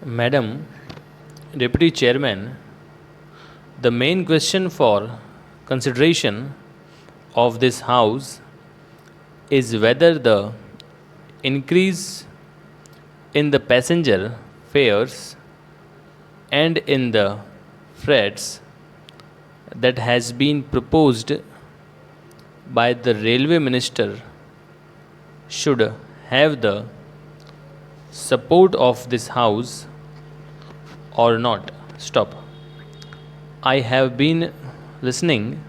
Madam Deputy Chairman, the main question for consideration of this House is whether the increase in the passenger fares and in the freights that has been proposed by the Railway Minister should have the support of this House or not. Stop. I have been listening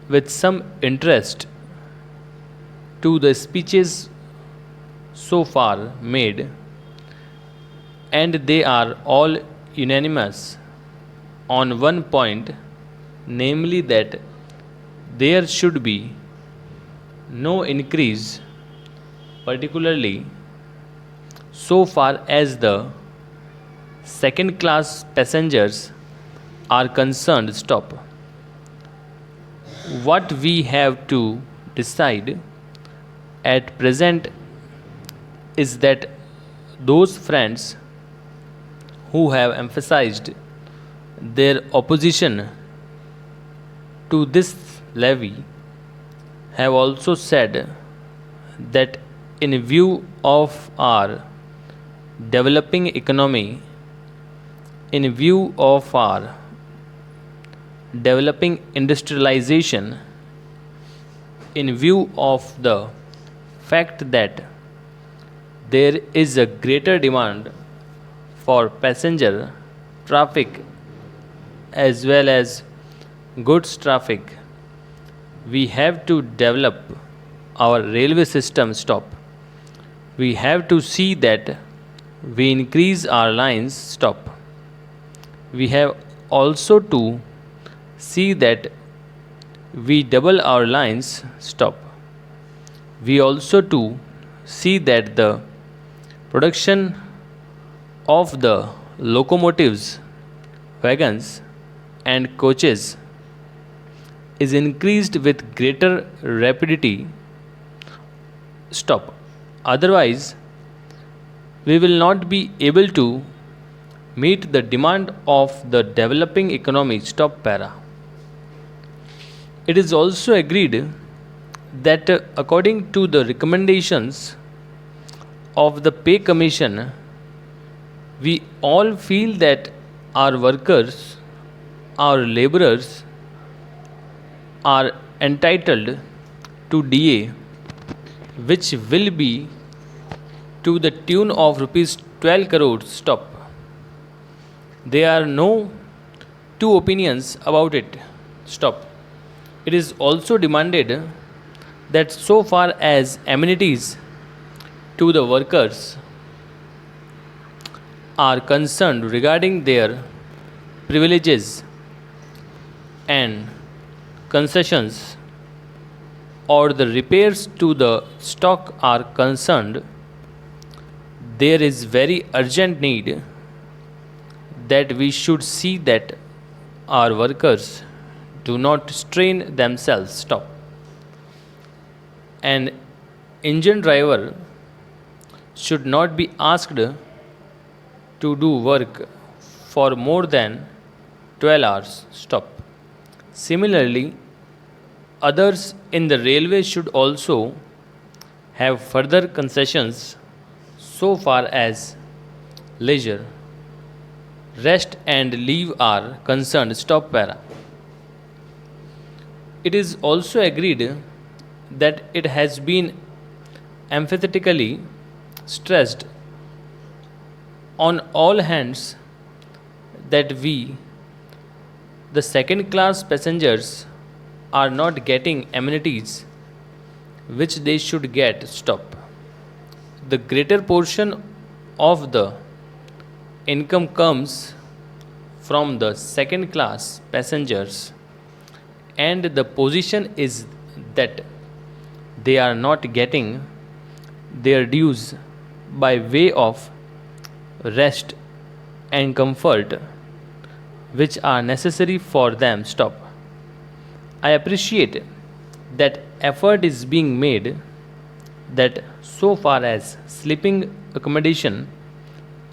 with some interest to the speeches so far made, and they are all unanimous on one point, namely that there should be no increase, particularly so far as the second class passengers are concerned. Stop. What we have to decide at present is that those friends who have emphasized their opposition to this levy have also said that in view of our developing economy, in view of our developing industrialization, in view of the fact that there is a greater demand for passenger traffic as well as goods traffic, we have to develop our railway system. Stop. We have to see that we increase our lines. Stop. We have also to see that we double our lines. Stop. We also to see that the production of the locomotives, wagons and coaches is increased with greater rapidity. Stop. Otherwise, we will not be able to meet the demand of the developing economy. Stop para. It is also agreed that according to the recommendations of the pay commission, we all feel that our workers, our laborers are entitled to DA, which will be to the tune of rupees 12 crores. Stop. There are no two opinions about it. Stop. It is also demanded that so far as amenities to the workers are concerned regarding their privileges and concessions or the repairs to the stock are concerned, there is very urgent need that we should see that our workers do not strain themselves. Stop. An engine driver should not be asked to do work for more than 12 hours. Stop. Similarly, others in the railway should also have further concessions so far as leisure, rest and leave are concerned. Stop para. It is also agreed that it has been emphatically stressed on all hands that we, the second class passengers, are not getting amenities which they should get. Stop. The greater portion of the income comes from the second class passengers, and the position is that they are not getting their dues by way of rest and comfort which are necessary for them. Stop. I appreciate that effort is being made that so far as sleeping accommodation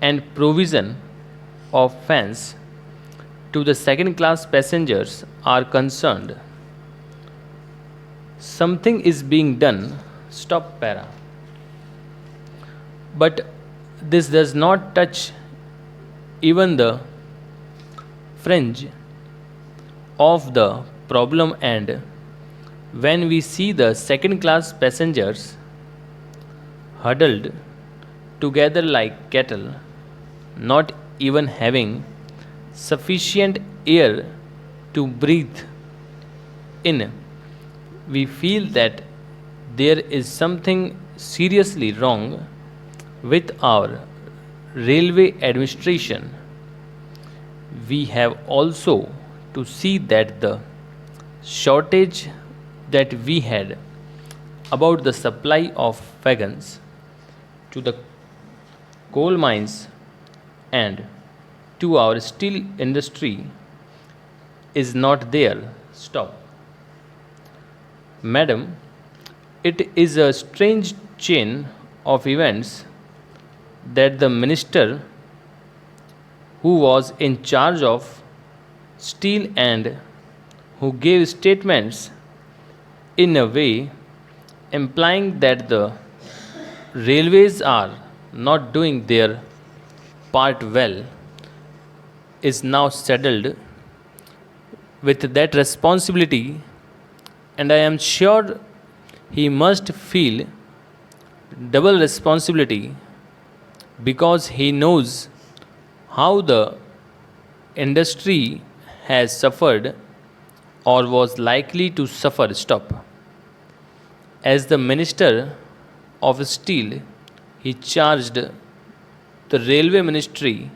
and provision of fans to the second class passengers are concerned, something is being done. Stop para. But this does not touch even the fringe of the problem, and when we see the second class passengers huddled together like cattle, not even having sufficient air to breathe in, we feel that there is something seriously wrong with our railway administration. We have also to see that the shortage that we had about the supply of wagons to the coal mines and to our steel industry is not there. Stop. Madam, it is a strange chain of events that the minister who was in charge of steel and who gave statements in a way implying that the railways are not doing their part well is now saddled with that responsibility, and I am sure he must feel double responsibility because he knows how the industry has suffered or was likely to suffer. Stop. As the Minister of Steel, he charged the Railway Ministry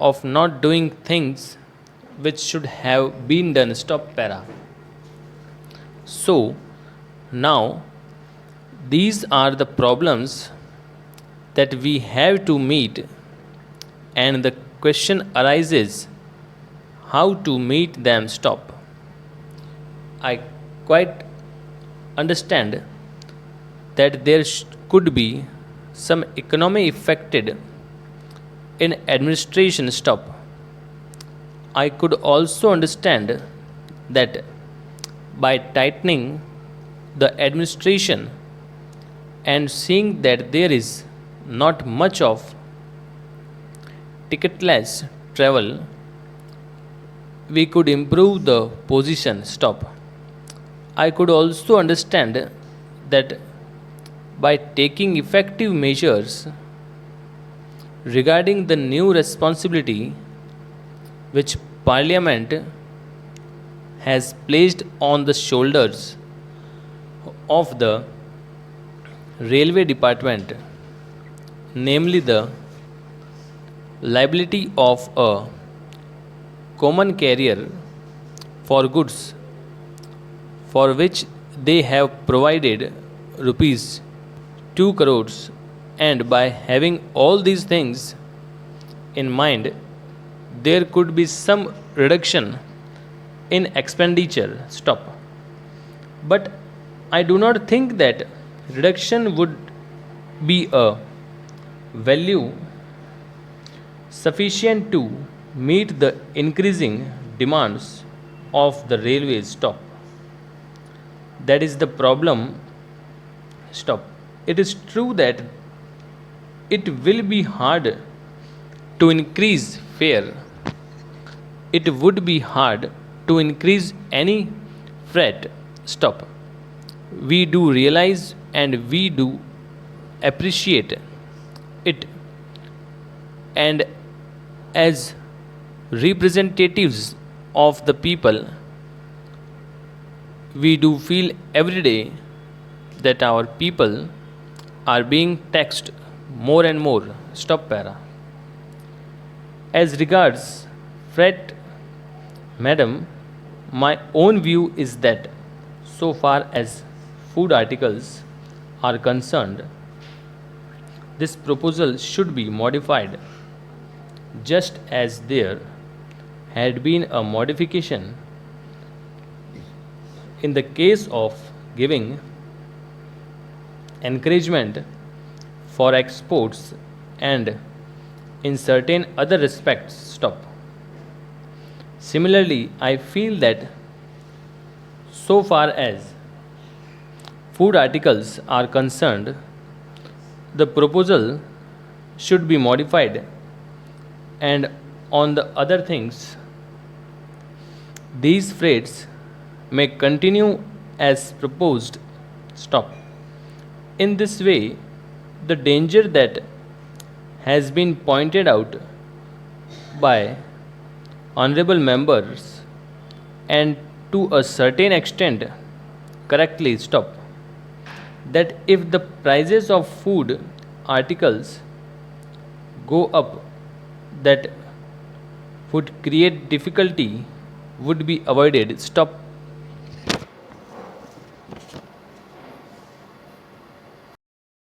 of not doing things which should have been done. Stop para. So, now these are the problems that we have to meet, and the question arises how to meet them. Stop. I quite understand that there could be some economy affected in administration. Stop. I could also understand that by tightening the administration and seeing that there is not much of ticketless travel, we could improve the position. Stop. I could also understand that by taking effective measures regarding the new responsibility which Parliament has placed on the shoulders of the Railway Department, namely the liability of a common carrier for goods for which they have provided rupees 2 crores, and by having all these things in mind, there could be some reduction in expenditure. Stop. But I do not think that reduction would be a value sufficient to meet the increasing demands of the railways. Stop. That is the problem. Stop. It is true that it will be hard to increase fare. It would be hard to increase any freight. Stop. We do realize and we do appreciate it, and as representatives of the people, we do feel every day that our people are being taxed more and more. Stop para. As regards freight, madam, my own view is that so far as food articles are concerned, this proposal should be modified just as there had been a modification in the case of giving encouragement for exports and in certain other respects stop. Similarly, I feel that so far as food articles are concerned, the proposal should be modified, and on the other things, these freights may continue as proposed. Stop. In this way, the danger that has been pointed out by honorable members and to a certain extent correctly stop, that if the prices of food articles go up, that would create difficulty would be avoided. Stop.